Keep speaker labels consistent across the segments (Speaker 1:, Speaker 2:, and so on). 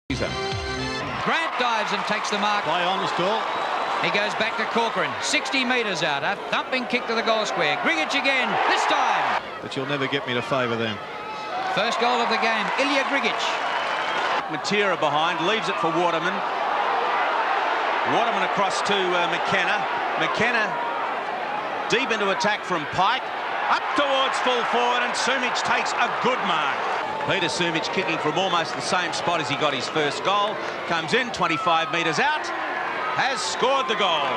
Speaker 1: Grant dives and takes the mark.
Speaker 2: Play on the stall.
Speaker 1: He goes back to Corcoran, 60 metres out. A thumping kick to the goal square. Grigich again, this time.
Speaker 2: But you'll never get me to favour them.
Speaker 1: First goal of the game, Ilya Grigich.
Speaker 3: Matera behind, leaves it for Waterman. Waterman across to McKenna. McKenna deep into attack from Pike. Up towards full forward, and Sumich takes a good mark. Peter Sumich kicking from almost the same spot as he got his first goal. Comes in, 25 metres out. Has scored the goal.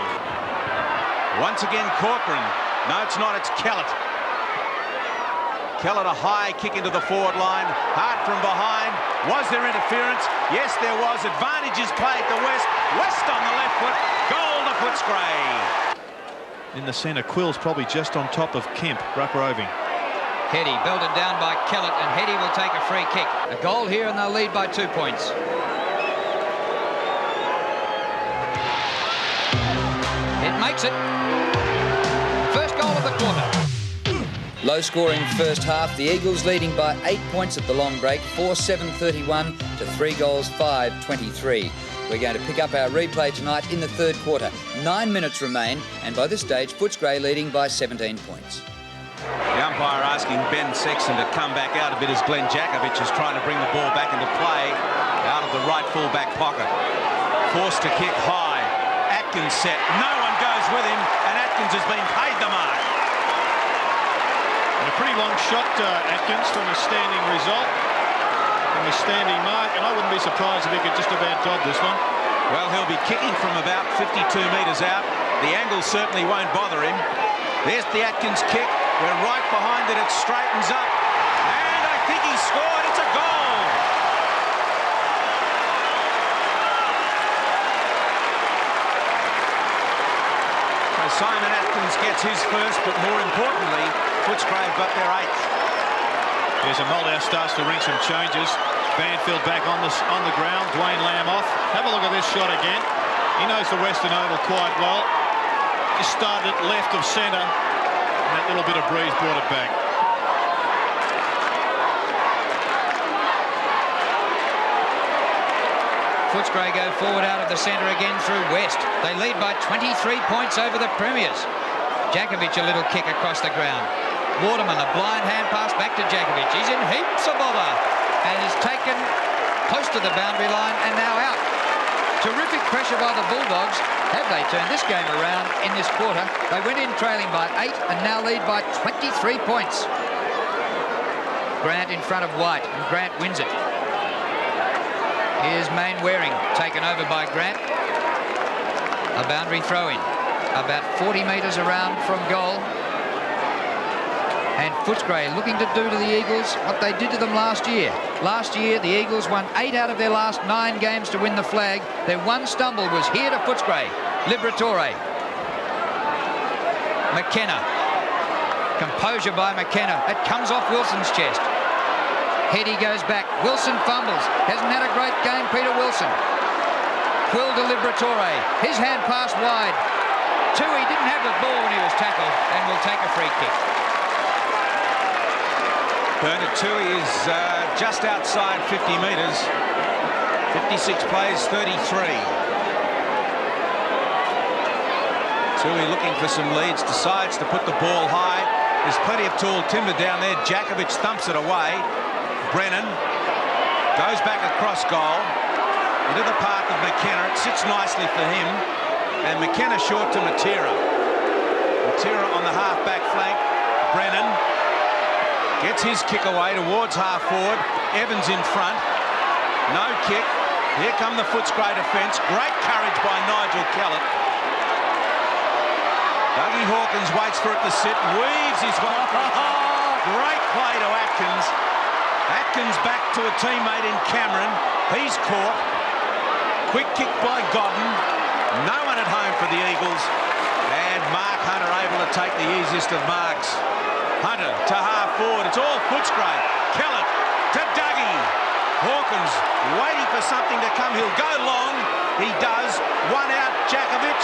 Speaker 3: Once again, Corcoran. No, it's not, it's Kellett. Kellett, a high kick into the forward line. Hart from behind. Was there interference? Yes, there was. Advantages played to West. West on the left foot. Goal to Footscray.
Speaker 2: In the centre, Quill's probably just on top of Kemp, ruck roving.
Speaker 1: Heady belted down by Kellett, and Heady will take a free kick. A goal here, and they'll lead by 2 points. It makes it. First goal of the quarter. Low-scoring first half. The Eagles leading by 8 points at the long break, 4-7-31 to 3 goals, 5-23. We're going to pick up our replay tonight in the third quarter. 9 minutes remain, and by this stage, Footscray leading by 17 points.
Speaker 3: The umpire asking Ben Sexton to come back out a bit as Glenn Jakovic is trying to bring the ball back into play out of the right full-back pocket. Forced to kick high. Atkins set. No one goes with him, and Atkins has been paid the mark.
Speaker 2: And a pretty long shot, Atkins, from a standing result, from a standing mark, and I wouldn't be surprised if he could just about dod this one.
Speaker 3: Well, he'll be kicking from about 52 metres out. The angle certainly won't bother him. There's the Atkins kick. We're right behind it. It straightens up. And I think he scored. It's a goal. So Simon Atkins gets his first, but more importantly, Footscray got their 8th.
Speaker 2: There's a Moldau starts to ring some changes. Banfield back on the ground. Dwayne Lamb off. Have a look at this shot again. He knows the Western Oval quite well. Just started left of centre. And that little bit of breeze brought it back.
Speaker 1: Footscray go forward out of the centre again through West. They lead by 23 points over the Premiers. Jakovic a little kick across the ground. Waterman a blind hand pass back to Jakovic. He's in heaps of bother and is taken close to the boundary line and now out. Terrific pressure by the Bulldogs. Have they turned this game around in this quarter? They went in trailing by 8 and now lead by 23 points. Grant in front of White, and Grant wins it. Here's Mainwaring, taken over by Grant. A boundary throw-in, about 40 metres around from goal. And Footscray looking to do to the Eagles what they did to them last year. Last year, the Eagles won 8 out of their last 9 games to win the flag. Their one stumble was here to Footscray. Liberatore. McKenna. Composure by McKenna. It comes off Wilson's chest. Heady goes back. Wilson fumbles. Hasn't had a great game, Peter Wilson. Quill to Liberatore. His hand passed wide. Tui didn't have the ball when he was tackled and will take a free kick.
Speaker 3: Bernard Tui is just outside 50 metres. 56 plays, 33. Tui looking for some leads, decides to put the ball high. There's plenty of tall timber down there. Jakovic thumps it away. Brennan goes back across goal into the path of McKenna. It sits nicely for him. And McKenna short to Matera. Matera on the half-back flank. Brennan gets his kick away towards half forward. Evans in front. No kick. Here come the Footscray defence. Great courage by Nigel Kellett. Dougie Hawkins waits for it to sit. Weaves his way. Great play to Atkins. Atkins back to a teammate in Cameron. He's caught. Quick kick by Godden. No one at home for the Eagles. And Mark Hunter able to take the easiest of marks. Hunter to half forward. It's all Footscray. Kellett to Dougie. Hawkins waiting for something to come. He'll go long. He does. One out. Jakovic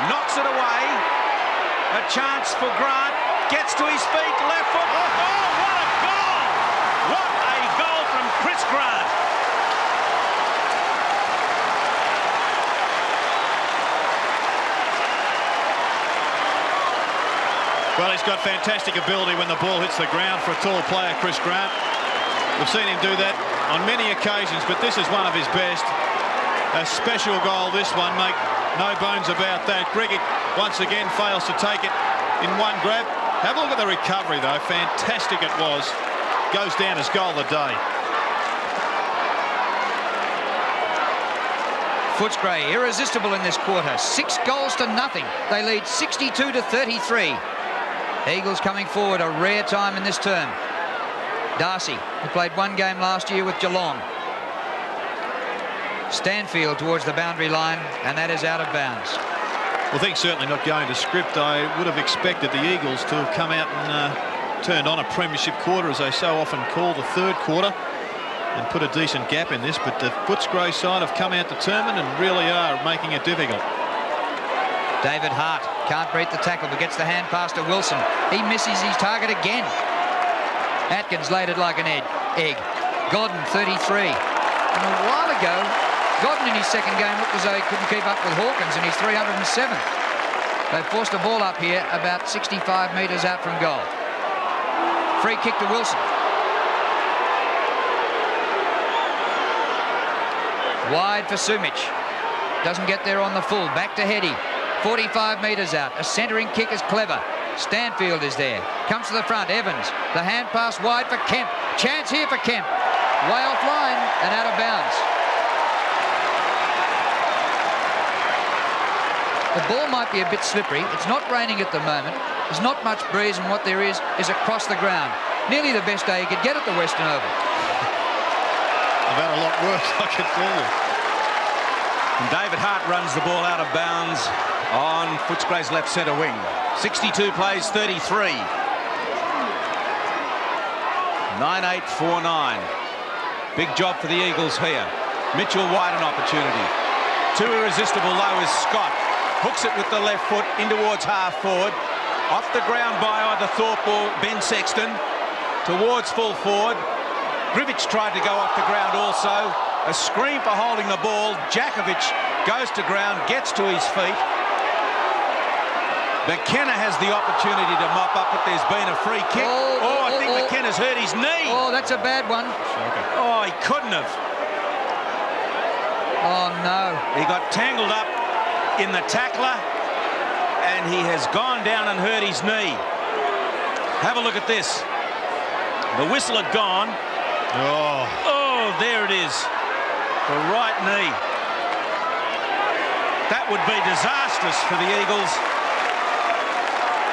Speaker 3: knocks it away. A chance for Grant. Gets to his feet. Left foot. Oh, what a goal! What a goal from Chris Grant.
Speaker 2: Well, he's got fantastic ability when the ball hits the ground for a tall player, Chris Grant. We've seen him do that on many occasions, but this is one of his best. A special goal, this one, make no bones about that. Grigic once again fails to take it in one grab. Have a look at the recovery, though. Fantastic it was. Goes down as goal of the day.
Speaker 1: Footscray irresistible in this quarter. 6 goals to nothing. They lead 62-33. Eagles coming forward, a rare time in this term. Darcy, who played 1 game last year with Geelong. Stanfield towards the boundary line, and that is out of bounds.
Speaker 2: Well, things certainly not going to script. I would have expected the Eagles to have come out and turned on a premiership quarter, as they so often call the third quarter, and put a decent gap in this. But the Footscray side have come out determined and really are making it difficult.
Speaker 1: David Hart can't beat the tackle, but gets the hand pass to Wilson. He misses his target again. Atkins laid it like an egg. Godden, 33. And a while ago, Godden in his second game looked as though he couldn't keep up with Hawkins, and he's 307th. They forced a ball up here about 65 metres out from goal. Free kick to Wilson. Wide for Sumic. Doesn't get there on the full. Back to Heady. 45 metres out. A centering kick is clever. Stanfield is there. Comes to the front. Evans. The hand pass wide for Kemp. Chance here for Kemp. Way offline and out of bounds. The ball might be a bit slippery. It's not raining at the moment. There's not much breeze, and what there is across the ground. Nearly the best day you could get at the Western Oval.
Speaker 2: I've had a lot worse, I can tell you.
Speaker 3: And David Hart runs the ball out of bounds on Footscray's left centre wing. 62 plays 33. 9-8-4-9. Big job for the Eagles here. Mitchell wide an opportunity. Too irresistible low is Scott. Hooks it with the left foot in towards half forward. Off the ground by either Thorpe or Ben Sexton. Towards full forward. Grivic tried to go off the ground also. A scream for holding the ball. Jakovic goes to ground, gets to his feet. McKenna has the opportunity to mop up, but there's been a free kick. I think McKenna's hurt his knee.
Speaker 1: Oh, that's a bad one.
Speaker 3: Oh, he couldn't have.
Speaker 1: Oh, no.
Speaker 3: He got tangled up in the tackler, and he has gone down and hurt his knee. Have a look at this. The whistle had gone. Oh, there it is. The right knee. That would be disastrous for the Eagles.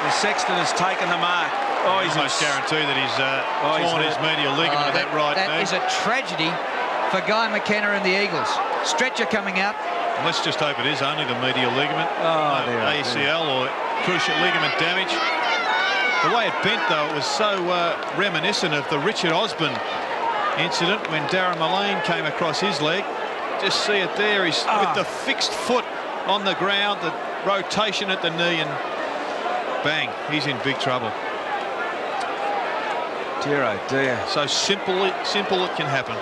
Speaker 3: The Sexton has taken the mark. Oh, he's
Speaker 2: almost guaranteed that he's torn his medial ligament of that right knee.
Speaker 1: That is a tragedy for Guy McKenna and the Eagles. Stretcher coming out.
Speaker 2: Let's just hope it is only the medial ligament. ACL or cruciate ligament damage. The way it bent, though, it was so reminiscent of the Richard Osborne incident when Darren Mullane came across his leg. Just see it there. He's with the fixed foot on the ground, the rotation at the knee, and bang, he's in big trouble.
Speaker 3: Dear, oh dear.
Speaker 2: So simple it can happen.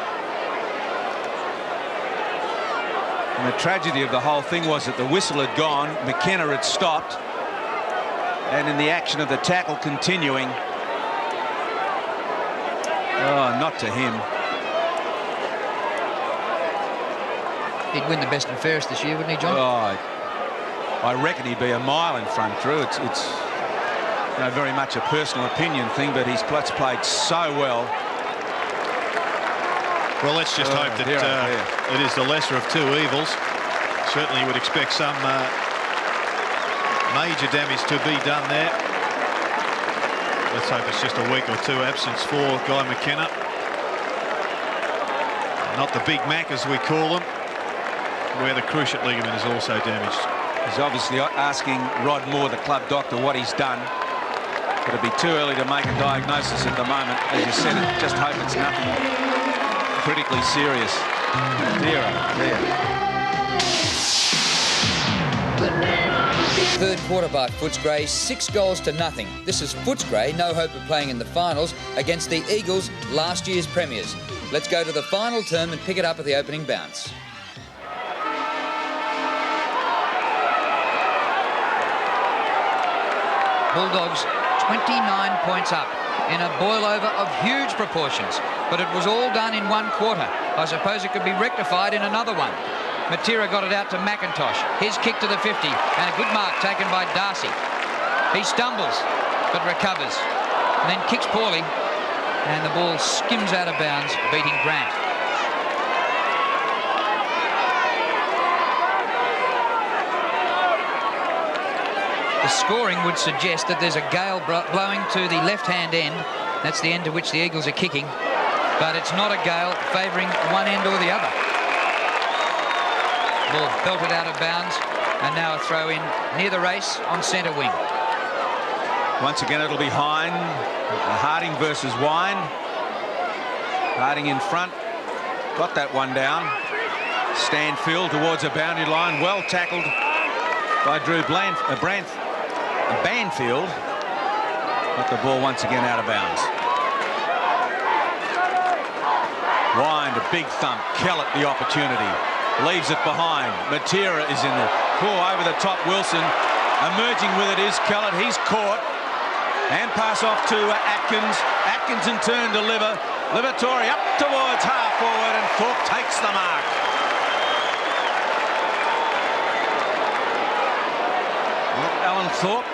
Speaker 3: And the tragedy of the whole thing was that the whistle had gone, McKenna had stopped, and in the action of the tackle continuing, not to him.
Speaker 1: He'd win the best and fairest this year, wouldn't he, John?
Speaker 3: I reckon he'd be a mile in front, Drew. It's very much a personal opinion thing, but he's played so well.
Speaker 2: Well, let's just hope that it is the lesser of two evils. Certainly you would expect some major damage to be done there. Let's hope it's just a week or two absence for Guy McKenna. Not the Big Mac, as we call them, where the cruciate ligament is also damaged.
Speaker 3: He's obviously asking Rod Moore, the club doctor, what he's done. But it'd be too early to make a diagnosis at the moment. As you said, just hope it's nothing critically serious. Dear, oh dear.
Speaker 1: Third quarter by Footscray, 6 goals to nothing. This is Footscray, no hope of playing in the finals, against the Eagles, last year's premiers. Let's go to the final term and pick it up at the opening bounce. Bulldogs 29 points up in a boil-over of huge proportions. But it was all done in one quarter. I suppose it could be rectified in another one. Matera got it out to McIntosh. His kick to the 50, and a good mark taken by Darcy. He stumbles, but recovers, and then kicks poorly, and the ball skims out of bounds, beating Grant. The scoring would suggest that there's a gale blowing to the left-hand end. That's the end to which the Eagles are kicking. But it's not a gale favouring one end or the other. Ball belted out of bounds, and now a throw in near the race on centre wing.
Speaker 3: Once again, it'll be Harding versus Wine. Harding in front. Got that one down. Stanfield towards a boundary line. Well tackled by Drew Banfield. Got the ball once again out of bounds. Wine, a big thump. Kellett the opportunity. Leaves it behind. Matera is in the claw over the top. Wilson. Emerging with it is Kellett. He's caught. And pass off to Atkins. Atkins in turn to Livatori up towards half forward, and Thorpe takes the mark. Alan Thorpe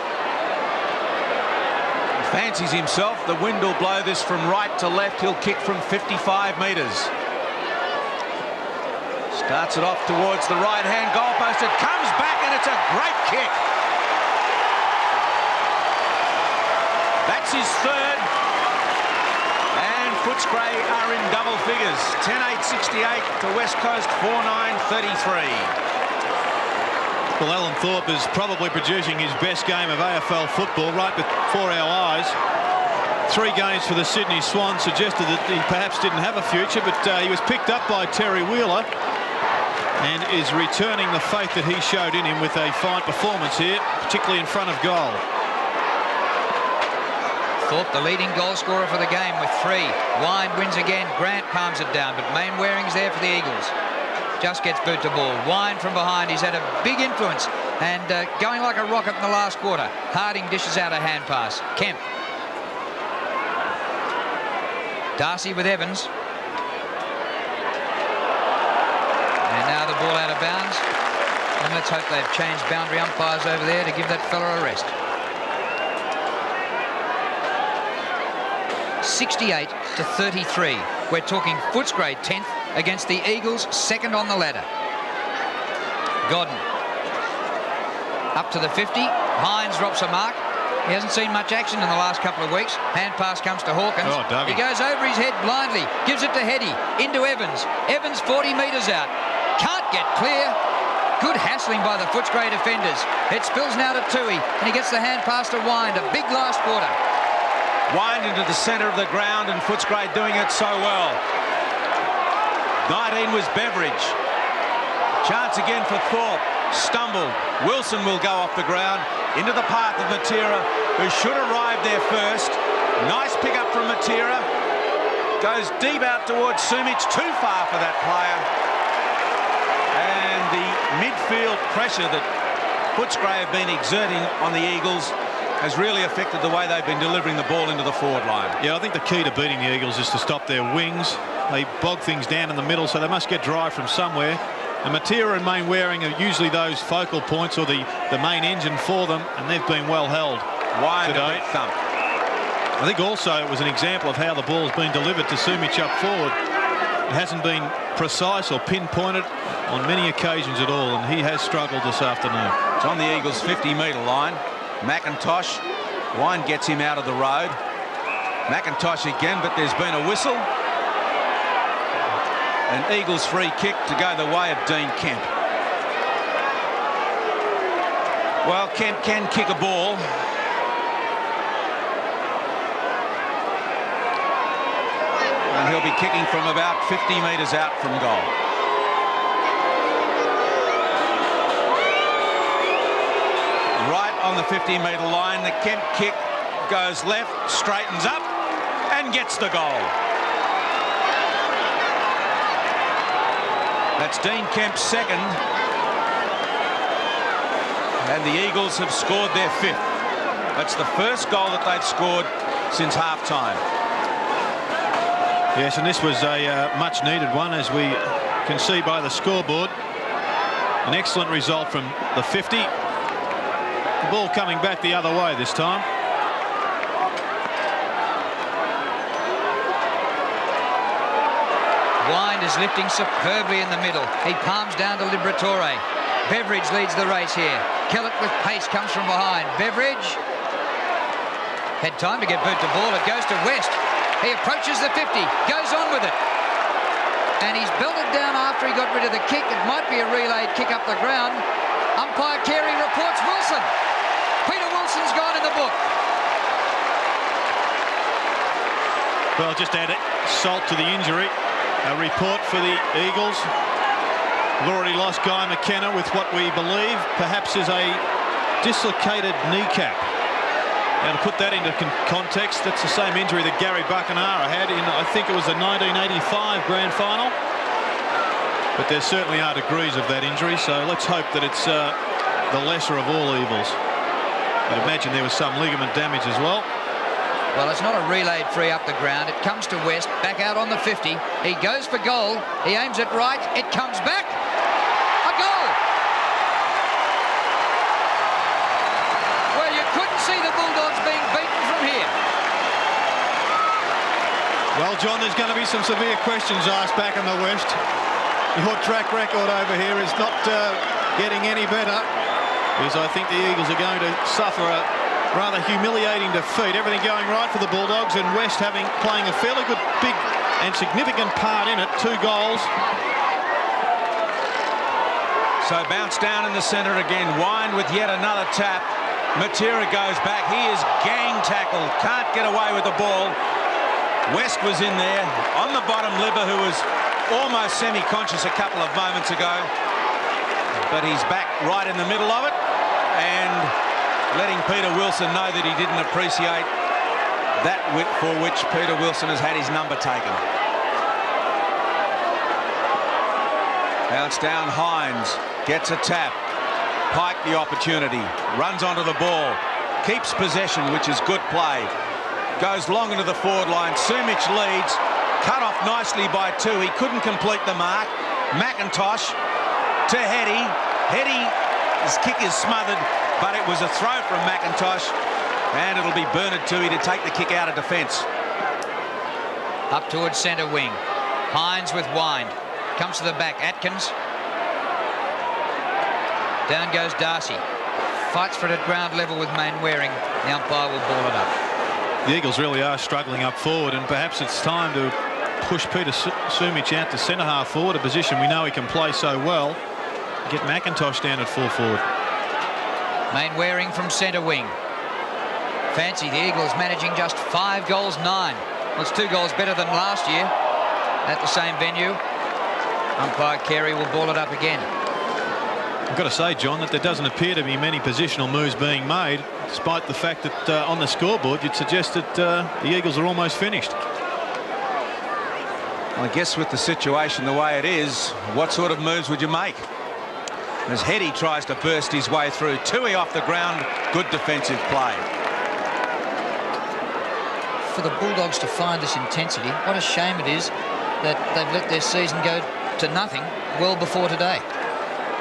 Speaker 3: fancies himself. The wind will blow this from right to left. He'll kick from 55 metres. Starts it off towards the right-hand goalpost. It comes back, and it's a great kick. That's his third. And Footscray are in double figures. 10-8-68 to West Coast 4-9-33.
Speaker 2: Well, Alan Thorpe is probably producing his best game of AFL football right before our eyes. 3 games for the Sydney Swans suggested that he perhaps didn't have a future, but he was picked up by Terry Wheeler and is returning the faith that he showed in him with a fine performance here, particularly in front of goal.
Speaker 1: Thorpe, the leading goal scorer for the game with 3. Wine wins again. Grant palms it down, but Main Waring's there for the Eagles. Just gets boot to ball. Wine from behind. He's had a big influence and going like a rocket in the last quarter. Harding dishes out a hand pass. Kemp. Darcy with Evans. And now the ball out of bounds. And let's hope they've changed boundary umpires over there to give that fella a rest. 68-33. We're talking Footscray 10th against the Eagles 2nd on the ladder. Godden up to the 50. Hines drops a mark. He hasn't seen much action in the last couple of weeks. Hand pass comes to Hawkins.
Speaker 2: Oh,
Speaker 1: he goes over his head blindly. Gives it to Heady. Into Evans. Evans 40 metres out. Can't get clear. Good hassling by the Footscray defenders. It spills now to Toohey, and he gets the hand pass to Wind. A big last quarter.
Speaker 3: Wind into the centre of the ground, and Footscray doing it so well. 19 was Beveridge. Chance again for Thorpe. Stumbled. Wilson will go off the ground into the path of Matera, who should arrive there first. Nice pick up from Matera. Goes deep out towards Sumic. Too far for that player. And the midfield pressure that Footscray have been exerting on the Eagles has really affected the way they've been delivering the ball into the forward line.
Speaker 2: Yeah, I think the key to beating the Eagles is to stop their wings. They bog things down in the middle, so they must get dry from somewhere. And Matera and Main Waring are usually those focal points or the main engine for them, and they've been well held today. I think also it was an example of how the ball's been delivered to Sumic up forward. It hasn't been precise or pinpointed on many occasions at all, and he has struggled this afternoon.
Speaker 3: It's on the Eagles' 50-metre line. McIntosh. Wine gets him out of the road. McIntosh again, but there's been a whistle. An Eagles free kick to go the way of Dean Kemp. Well, Kemp can kick a ball. And he'll be kicking from about 50 metres out from goal. Right on the 50-metre line, the Kemp kick goes left, straightens up, and gets the goal. That's Dean Kemp's second. And the Eagles have scored their 5th. It's the first goal that they've scored since half-time.
Speaker 2: Yes, and this was a much-needed one, as we can see by the scoreboard. An excellent result from the 50. The ball coming back the other way this time.
Speaker 1: Wind is lifting superbly in the middle. He palms down to Liberatore. Beveridge leads the race here. Kellett with pace comes from behind. Beveridge had time to get boot to ball. It goes to West. He approaches the 50, goes on with it. And he's belted down after he got rid of the kick. It might be a relayed kick up the ground. Umpire Carey reports Wilson. Peter Wilson's gone in the book.
Speaker 2: Well, just add salt to the injury. A report for the Eagles. We've already lost Guy McKenna with what we believe perhaps is a dislocated kneecap. Now, to put that into context, that's the same injury that Gary Buckenara had in, I think it was the 1985 grand final. But there certainly are degrees of that injury, so let's hope that it's the lesser of all evils. I'd imagine there was some ligament damage as well.
Speaker 1: Well, it's not a relayed free up the ground. It comes to West, back out on the 50. He goes for goal. He aims it right. It comes back. A goal. Well, you couldn't see the Bulldogs being beaten from here.
Speaker 2: Well, John, there's going to be some severe questions asked back in the West. Your track record over here is not getting any better, because I think the Eagles are going to suffer a rather humiliating defeat. Everything going right for the Bulldogs, and West playing a fairly good, big and significant part in it. 2 goals.
Speaker 3: So bounce down in the centre again. Wind with yet another tap. Matera goes back. He is gang tackled. Can't get away with the ball. West was in there. On the bottom, Libba, who was almost semi-conscious a couple of moments ago. But he's back right in the middle of it. And letting Peter Wilson know that he didn't appreciate that for which Peter Wilson has had his number taken. Bounce down, Hines gets a tap. Pike the opportunity, runs onto the ball, keeps possession, which is good play. Goes long into the forward line. Sumic leads, cut off nicely by 2. He couldn't complete the mark. McIntosh to Hetty. His kick is smothered, but it was a throw from McIntosh, and it'll be Bernard Toohey to take the kick out of defence.
Speaker 1: Up towards centre wing. Hines with Wind. Comes to the back. Atkins. Down goes Darcy. Fights for it at ground level with Mainwaring. The umpire will ball it up.
Speaker 2: The Eagles really are struggling up forward, and perhaps it's time to push Peter Sumic out to centre half forward, a position we know he can play so well. Get McIntosh down at full forward.
Speaker 1: Mainwaring from centre wing. Fancy the Eagles managing just 5 goals 9. Well, it's 2 goals better than last year at the same venue. Umpire Carey will ball it up again.
Speaker 2: I've got to say, John, that there doesn't appear to be many positional moves being made, despite the fact that on the scoreboard you'd suggest that the Eagles are almost finished.
Speaker 3: Well, I guess with the situation the way it is, what sort of moves would you make? As Hetty tries to burst his way through. Toohey off the ground. Good defensive play.
Speaker 1: For the Bulldogs to find this intensity, what a shame it is that they've let their season go to nothing well before today.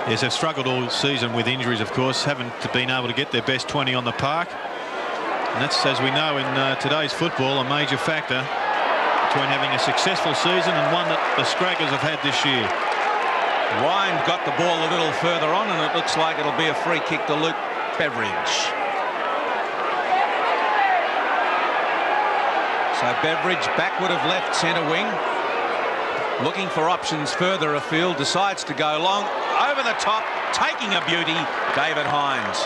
Speaker 2: Yes, they've struggled all season with injuries, of course, haven't been able to get their best 20 on the park. And that's, as we know, in today's football, a major factor between having a successful season and one that the Scraggers have had this year.
Speaker 3: Wind got the ball a little further on, and it looks like it'll be a free kick to Luke Beveridge. So Beveridge backward of left centre wing, looking for options further afield, decides to go long, over the top, taking a beauty, David Hines.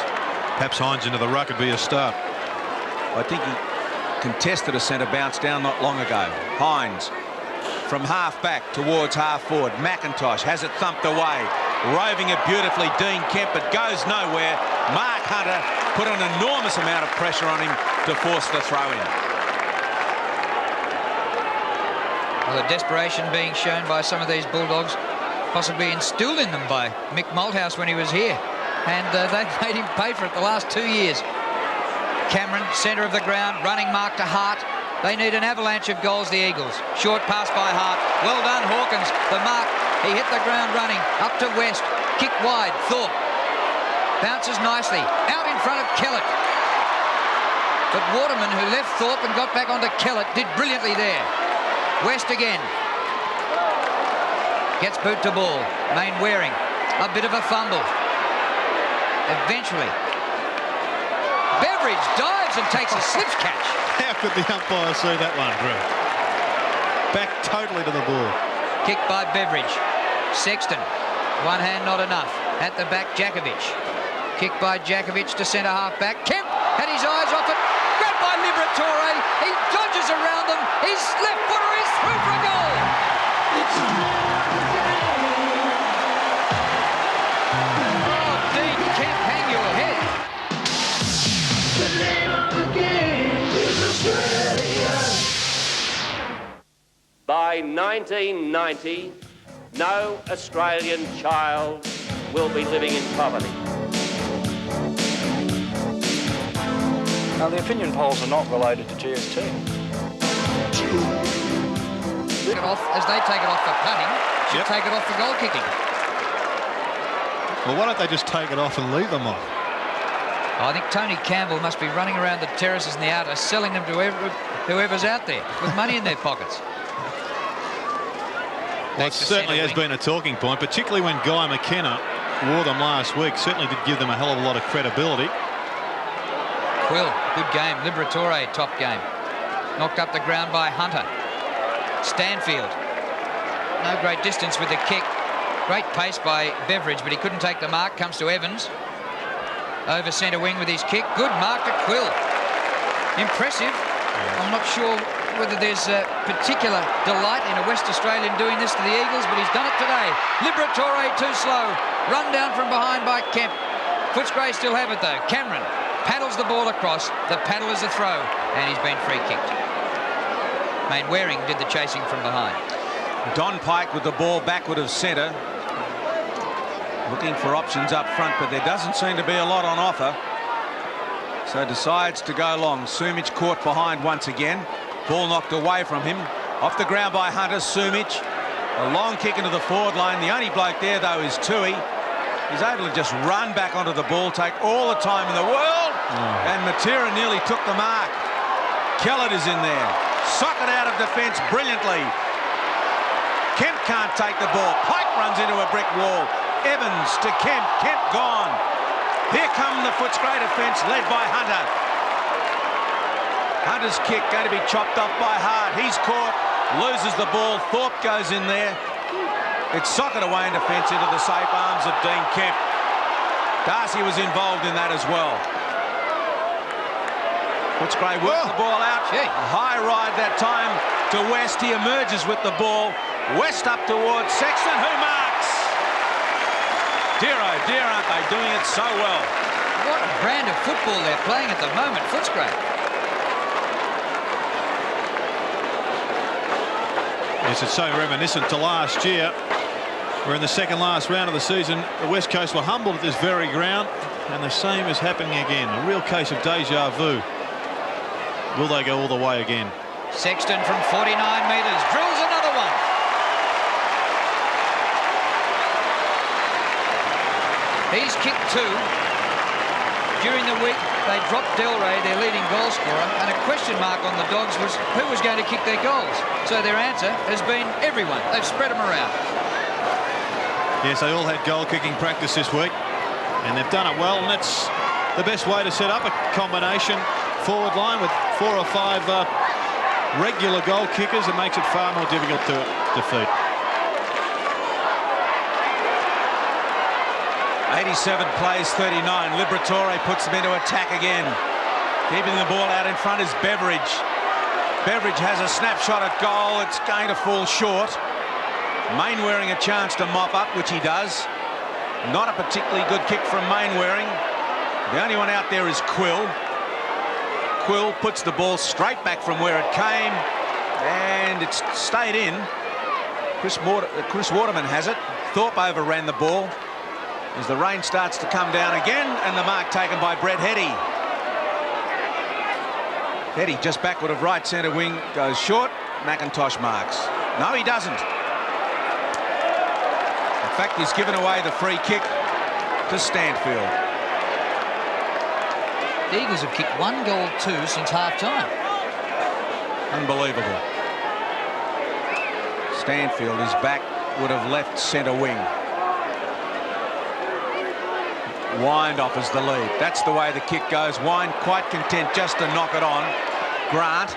Speaker 2: Perhaps Hines into the ruck would be a start.
Speaker 3: I think he contested a centre bounce down not long ago. Hines from half back towards half forward. McIntosh has it thumped away, roving it beautifully. Dean Kemp, but goes nowhere. Mark Hunter put an enormous amount of pressure on him to force the throw in.
Speaker 1: Well, the desperation being shown by some of these Bulldogs, possibly instilled in them by Mick Malthouse when he was here, and they've made him pay for it the last 2 years. Cameron, centre of the ground, running mark to Hart. They need an avalanche of goals, the Eagles. Short pass by Hart. Well done, Hawkins. The mark, he hit the ground running. Up to West. Kick wide, Thorpe. Bounces nicely. Out in front of Kellett. But Waterman, who left Thorpe and got back onto Kellett, did brilliantly there. West again. Gets boot to ball. Main Waring. A bit of a fumble. Eventually. Beveridge dives and takes a slips catch.
Speaker 2: How could the umpire see that one, Drew? Back totally to the ball.
Speaker 1: Kick by Beveridge. Sexton. One hand not enough. At the back, Jakovic. Kick by Jakovic to centre half back. Kemp had his eyes off it. Grabbed by Liberatore. He dodges around them. His left footer is through for a goal. Oh, Dean Kemp, hang your head.
Speaker 4: The name of the game is Australia.
Speaker 5: By 1990, no Australian child will be living in poverty.
Speaker 6: Now, the opinion polls are not related to GST.
Speaker 1: Take it off, as they take it off for putting, should take it off for goal kicking.
Speaker 2: Well, why don't they just take it off and leave them off?
Speaker 1: I think Tony Campbell must be running around the terraces in the outer, selling them to whoever's out there with money in their pockets.
Speaker 2: Well, it certainly has been a talking point, particularly when Guy McKenna wore them last week. Certainly did give them a hell of a lot of credibility.
Speaker 1: Quill, good game. Liberatore, top game. Knocked up the ground by Hunter. Stanfield. No great distance with the kick. Great pace by Beveridge, but he couldn't take the mark. Comes to Evans. Over centre wing with his kick. Good mark to Quill. Impressive. I'm not sure whether there's a particular delight in a West Australian doing this to the Eagles, but he's done it today. Liberatore too slow. Run down from behind by Kemp. Footscray still have it though. Cameron paddles the ball across. The paddle is a throw, and he's been free kicked. Main Waring did the chasing from behind.
Speaker 3: Don Pike with the ball backward of centre. Looking for options up front, but there doesn't seem to be a lot on offer. So decides to go long. Sumic caught behind once again. Ball knocked away from him. Off the ground by Hunter. Sumic. A long kick into the forward line. The only bloke there, though, is Tui. He's able to just run back onto the ball, take all the time in the world. And Matera nearly took the mark. Kellett is in there. Socket out of defence brilliantly. Kemp can't take the ball. Pike runs into a brick wall. Evans to Kemp. Kemp gone. Here come the Footscray defence led by Hunter. Hunter's kick going to be chopped off by Hart. He's caught. Loses the ball. Thorpe goes in there. It's socket away in defence into the safe arms of Dean Kemp. Darcy was involved in that as well. Footscray worked the ball out. A high ride that time to West. He emerges with the ball. West up towards Sexton, who marks. Dear oh dear, aren't they doing it so well?
Speaker 1: What a brand of football they're playing at the moment, Footscray.
Speaker 2: Yes, it's so reminiscent to last year, where in the second last round of the season, the West Coast were humbled at this very ground, and the same is happening again. A real case of deja vu. Will they go all the way again?
Speaker 1: Sexton from 49 metres drills another one. He's kicked two. During the week, they dropped Delray, their leading goal scorer, and a question mark on the Dogs was who was going to kick their goals. So their answer has been everyone. They've spread them around.
Speaker 2: Yes, they all had goal-kicking practice this week, and they've done it well, and that's the best way to set up a combination forward line with 4 or 5 regular goal kickers. It makes it far more difficult to defeat.
Speaker 3: 87 plays 39. Liberatore puts them into attack again. Keeping the ball out in front is Beveridge. Beveridge has a snapshot at goal. It's going to fall short. Mainwaring a chance to mop up, which he does. Not a particularly good kick from Mainwaring. The only one out there is Quill. Quill puts the ball straight back from where it came, and it's stayed in. Chris Waterman has it. Thorpe overran the ball as the rain starts to come down again, and the mark taken by Brett Hetty. Eddie just backward of right centre wing, goes short. McIntosh marks. No, he doesn't. In fact, he's given away the free kick to Stanfield.
Speaker 7: The Eagles have kicked 1 goal 2 since half-time.
Speaker 3: Unbelievable. Stanfield is back, would have left centre wing. Wind offers the lead. That's the way the kick goes. Wind quite content just to knock it on. Grant.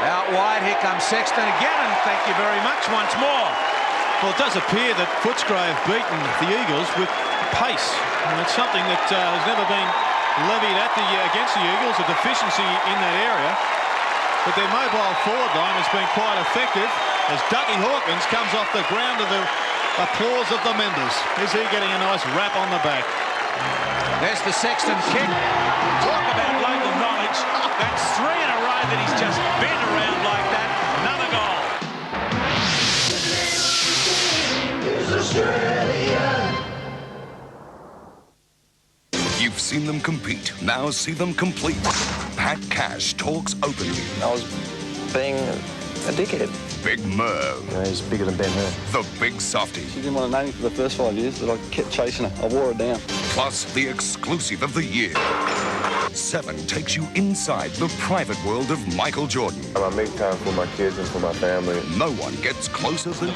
Speaker 3: Out wide, here comes Sexton again, and thank you very much once more.
Speaker 2: Well, it does appear that Footscray have beaten the Eagles with pace. And it's something that has never been levied at against the Eagles, a deficiency in that area. But their mobile forward line has been quite effective as Ducky Hawkins comes off the ground to the applause of the members. Is he getting a nice rap on the back?
Speaker 3: There's the Sexton kick. Talk about local knowledge. That's 3 in a row that he's just bent around like that. Another goal.
Speaker 4: Is Australia.
Speaker 8: You've seen them compete. Now see them complete. Pat Cash talks openly.
Speaker 6: I was being a dickhead.
Speaker 8: Big Merv.
Speaker 9: You know, he's bigger than Ben Hur.
Speaker 8: The big softy.
Speaker 6: She didn't want to name me for the first 5 years, but I kept chasing her. I wore her down.
Speaker 8: Plus the exclusive of the year. 7 takes you inside the private world of Michael Jordan.
Speaker 9: I make time for my kids and for my family.
Speaker 8: No one gets closer than...